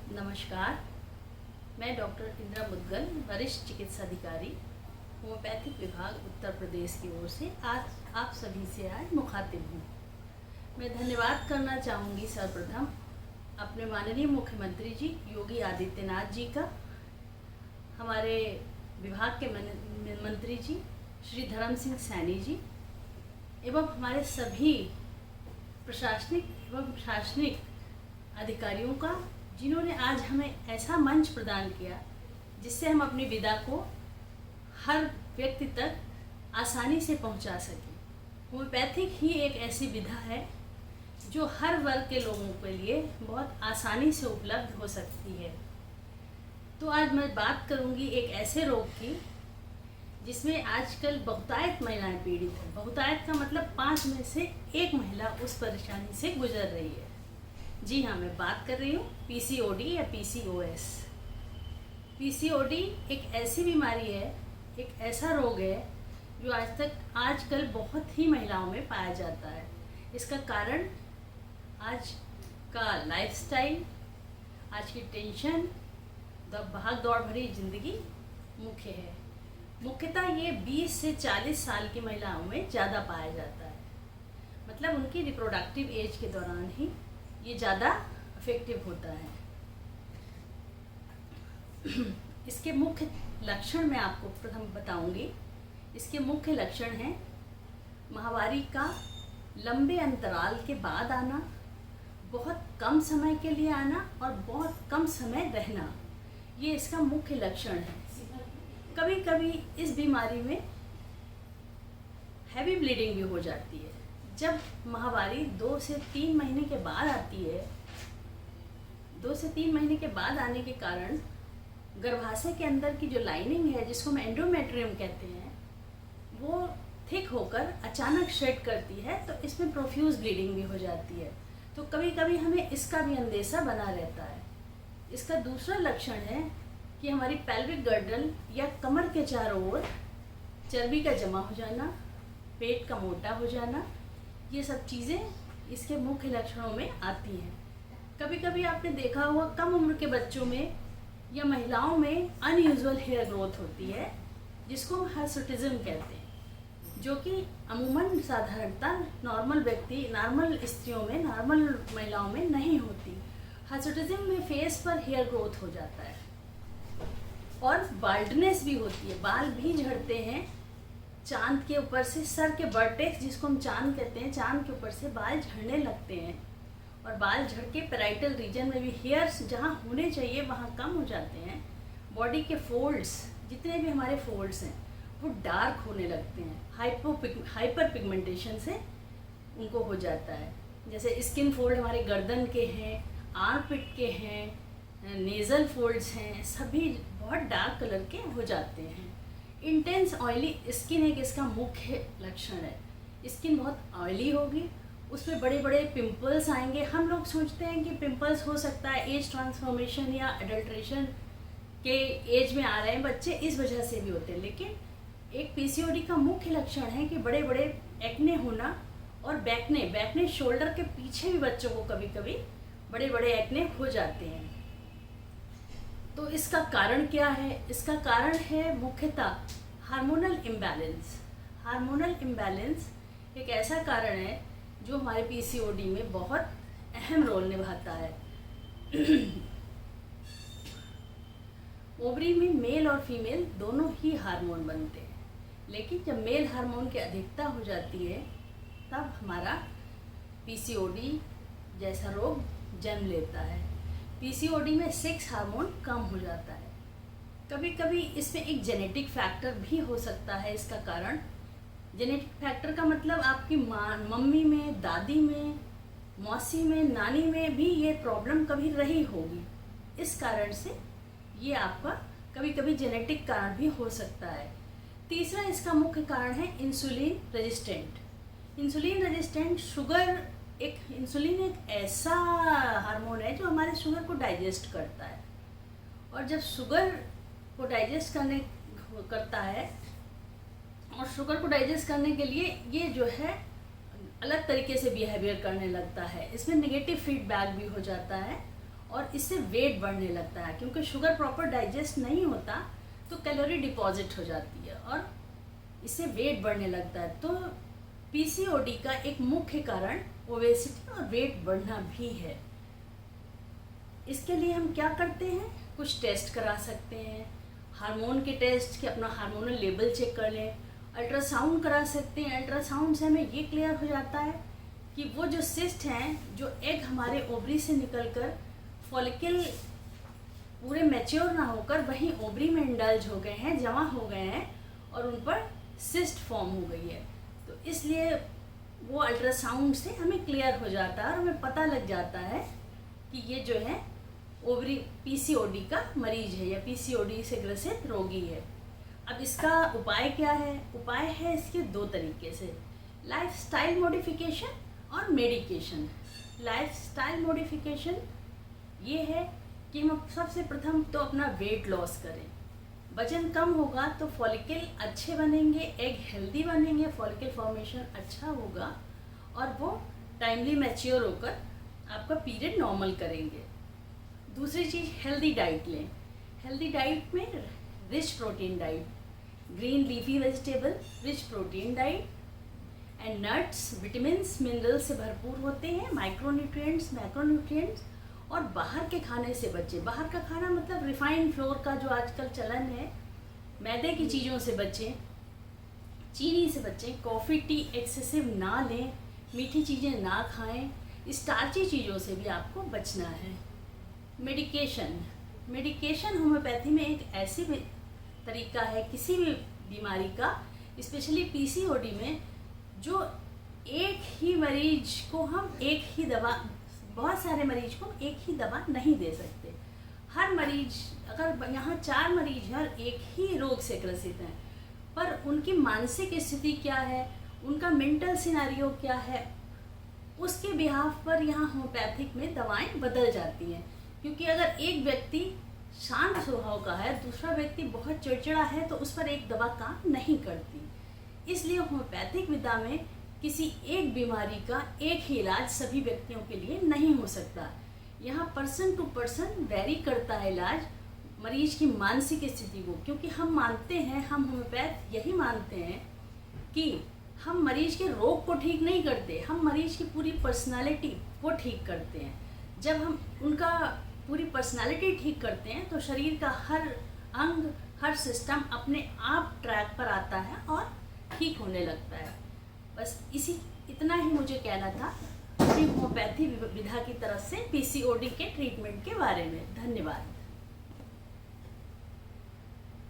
नमस्कार। मैं डॉक्टर इंदिरा मुद्गल, वरिष्ठ चिकित्सा अधिकारी, होम्योपैथिक विभाग उत्तर प्रदेश की ओर से आज आप सभी से आज मुखातिब हूँ। मैं धन्यवाद करना चाहूँगी सर्वप्रथम अपने माननीय मुख्यमंत्री जी योगी आदित्यनाथ जी का, हमारे विभाग के मंत्री जी श्री धर्म सिंह सैनी जी एवं हमारे सभी प्रशासनिक एवं शासनिक अधिकारियों का, जिन्होंने आज हमें ऐसा मंच प्रदान किया जिससे हम अपनी विदा को हर व्यक्ति तक आसानी से पहुंचा सकें। होम्योपैथिक ही एक ऐसी विधा है जो हर वर्ग के लोगों के लिए बहुत आसानी से उपलब्ध हो सकती है। तो आज मैं बात करूंगी एक ऐसे रोग की जिसमें आजकल बहुतायत महिलाएं पीड़ित हैं। बहुतायत का मतलब 5 में से 1 महिला उस परेशानी से गुजर रही है। जी हाँ, मैं बात कर रही हूँ पीसीओडी या पीसीओएस। पीसीओडी एक ऐसी बीमारी है, एक ऐसा रोग है जो आजकल बहुत ही महिलाओं में पाया जाता है। इसका कारण आज का लाइफस्टाइल, आज की टेंशन, भाग दौड़ भरी जिंदगी मुख्य है। मुख्यतः ये 20 से 40 साल की महिलाओं में ज़्यादा पाया जाता है, मतलब उनकी रिप्रोडक्टिव एज के दौरान ही ये ज़्यादा इफेक्टिव होता है। इसके मुख्य लक्षण मैं आपको प्रथम बताऊंगी। इसके मुख्य लक्षण हैं माहवारी का लंबे अंतराल के बाद आना, बहुत कम समय के लिए आना और बहुत कम समय रहना, ये इसका मुख्य लक्षण है। कभी कभी इस बीमारी में हैवी ब्लीडिंग भी हो जाती है। जब माहवारी 2 से 3 महीने के बाद आती है, 2 से 3 महीने के बाद आने के कारण गर्भाशय के अंदर की जो लाइनिंग है, जिसको हम एंडोमेट्रियम कहते हैं, वो थिक होकर अचानक शेड करती है, तो इसमें प्रोफ्यूज ब्लीडिंग भी हो जाती है। तो कभी कभी हमें इसका भी अंदेशा बना रहता है। इसका दूसरा लक्षण है कि हमारी पेल्विक गर्डल या कमर के चारों ओर चर्बी का जमा हो जाना, पेट का मोटा हो जाना, ये सब चीज़ें इसके मुख्य लक्षणों में आती हैं। कभी कभी आपने देखा होगा कम उम्र के बच्चों में या महिलाओं में अनयूजुअल हेयर ग्रोथ होती है, जिसको हम हिर्सुटिज्म कहते हैं, जो कि अमूमन साधारणतः नॉर्मल स्त्रियों में, नॉर्मल महिलाओं में नहीं होती। हिर्सुटिज्म में फेस पर हेयर ग्रोथ हो जाता है और बाल्डनेस भी होती है, बाल भी झड़ते हैं। चांद के ऊपर से, सर के वर्टेक्स जिसको हम चांद कहते हैं, चांद के ऊपर से बाल झड़ने लगते हैं और बाल झड़ के पैराइटल रीजन में भी हेयर्स जहाँ होने चाहिए वहाँ कम हो जाते हैं। बॉडी के फोल्ड्स, जितने भी हमारे फोल्ड्स हैं, वो डार्क होने लगते हैं। हाइपर पिगमेंटेशन से उनको हो जाता है। जैसे स्किन फोल्ड हमारे गर्दन के हैं, आर्मपिट के हैं, नेज़ल फोल्ड्स हैं, सभी बहुत डार्क कलर के हो जाते हैं। इंटेंस ऑयली स्किन एक इसका मुख्य लक्षण है। स्किन बहुत ऑयली होगी, उसमें बड़े बड़े पिंपल्स आएंगे। हम लोग सोचते हैं कि पिंपल्स हो सकता है एज ट्रांसफॉर्मेशन या अडल्ट्रेशन के एज में आ रहे हैं बच्चे, इस वजह से भी होते हैं। लेकिन एक पीसीओडी का मुख्य लक्षण है कि बड़े बड़े एक्ने होना और बैकने शोल्डर के पीछे भी बच्चों को कभी कभी बड़े बड़े एक्ने हो जाते हैं। तो इसका कारण क्या है? इसका कारण है मुख्यतः हार्मोनल इम्बैलेंस। हार्मोनल इम्बैलेंस एक ऐसा कारण है जो हमारे पीसीओडी में बहुत अहम रोल निभाता है। ओवरी में मेल और फीमेल दोनों ही हार्मोन बनते हैं, लेकिन जब मेल हार्मोन की अधिकता हो जाती है तब हमारा पीसीओडी जैसा रोग जन्म लेता है। पीसीओडी में सेक्स हार्मोन कम हो जाता है। कभी कभी इसमें एक जेनेटिक फैक्टर भी हो सकता है इसका कारण। जेनेटिक फैक्टर का मतलब आपकी मम्मी में, दादी में, मौसी में, नानी में भी ये प्रॉब्लम कभी रही होगी। इस कारण से ये आपका कभी कभी जेनेटिक कारण भी हो सकता है। तीसरा इसका मुख्य कारण है insulin resistant. Insulin resistant sugar, insulin एक ऐसा हार्मोन है जो हमारे शुगर को डाइजेस्ट करता है, और जब शुगर को डाइजेस्ट करता है और शुगर को डाइजेस्ट करने के लिए ये जो है अलग तरीके से बिहेवियर करने लगता है। इसमें नेगेटिव फीडबैक भी हो जाता है और इससे वेट बढ़ने लगता है, क्योंकि शुगर प्रॉपर डाइजेस्ट नहीं होता तो कैलोरी डिपॉजिट हो जाती है और इससे वेट बढ़ने लगता है। तो पीसीओडी का एक मुख्य कारण ओबेसिटी और वेट बढ़ना भी है। इसके लिए हम क्या करते हैं, कुछ टेस्ट करा सकते हैं, हार्मोन के टेस्ट कि अपना हार्मोनल लेवल चेक कर लें, अल्ट्रासाउंड करा सकते हैं। अल्ट्रासाउंड से हमें ये क्लियर हो जाता है कि वो जो सिस्ट हैं, जो एग हमारे ओवरी से निकलकर फॉलिकल पूरे मैच्योर ना होकर वहीं ओवरी में इंडल्ज हो गए हैं, जमा हो गए हैं और उन पर सिस्ट फॉर्म हो गई है। तो इसलिए वो अल्ट्रासाउंड से हमें क्लियर हो जाता है और हमें पता लग जाता है कि ये जो है ओवरी पीसीओडी का मरीज है या पीसीओडी से ग्रसित रोगी है। अब इसका उपाय क्या है? उपाय है इसके दो तरीके से, लाइफस्टाइल मॉडिफिकेशन और मेडिकेशन। लाइफस्टाइल मॉडिफिकेशन ये है कि हम सबसे प्रथम तो अपना वेट लॉस करें। वजन कम होगा तो फॉलिकल अच्छे बनेंगे, एग हेल्दी बनेंगे, फॉलिकल फॉर्मेशन अच्छा होगा और वो टाइमली मैच्योर होकर आपका पीरियड नॉर्मल करेंगे। दूसरी चीज़, हेल्दी डाइट लें। हेल्दी डाइट में rich protein diet, green leafy vegetable, rich protein diet and nuts vitamins minerals से भरपूर होते हैं, माइक्रोन्यूट्रिएंट्स, मैक्रोन्यूट्रिएंट्स। और बाहर के खाने से बचें। बाहर का खाना मतलब रिफाइंड फ्लोर का जो आजकल चलन है, मैदे की चीज़ों से बचें, चीनी से बचें, कॉफ़ी टी एक्सेसिव ना लें, मीठी चीज़ें ना खाएं, स्टार्ची चीज़ों से भी आपको बचना है। मेडिकेशन होम्योपैथी में एक ऐसी तरीका है किसी भी बीमारी का, स्पेशली पीसीओडी में, जो एक ही मरीज को हम एक ही दवा, बहुत सारे मरीज को एक ही दवा नहीं दे सकते। हर मरीज, अगर यहाँ 4 मरीज हैं और एक ही रोग से ग्रसित हैं, पर उनकी मानसिक स्थिति क्या है, उनका मेंटल सिनारियो क्या है, उसके बिहाफ पर यहाँ होम्योपैथिक में दवाएं बदल जाती हैं। क्योंकि अगर एक व्यक्ति शांत स्वभाव का है, दूसरा व्यक्ति बहुत चिड़चिड़ा है, तो उस पर एक दवा काम नहीं करती। इसलिए होम्योपैथिक विधा में किसी एक बीमारी का एक ही इलाज सभी व्यक्तियों के लिए नहीं हो सकता। यहाँ पर्सन टू पर्सन वेरी करता है इलाज मरीज की मानसिक स्थिति को, क्योंकि हम मानते हैं, हम होम्योपैथ यही मानते हैं कि हम मरीज के रोग को ठीक नहीं करते, हम मरीज की पूरी पर्सनालिटी को ठीक करते हैं। जब हम उनका पूरी पर्सनालिटी ठीक करते हैं तो शरीर का हर अंग, हर सिस्टम अपने आप ट्रैक पर आता है और ठीक होने लगता है। बस इतना ही मुझे कहना था अपनी होम्योपैथी विधा की तरफ से पीसीओडी के ट्रीटमेंट के बारे में। धन्यवाद।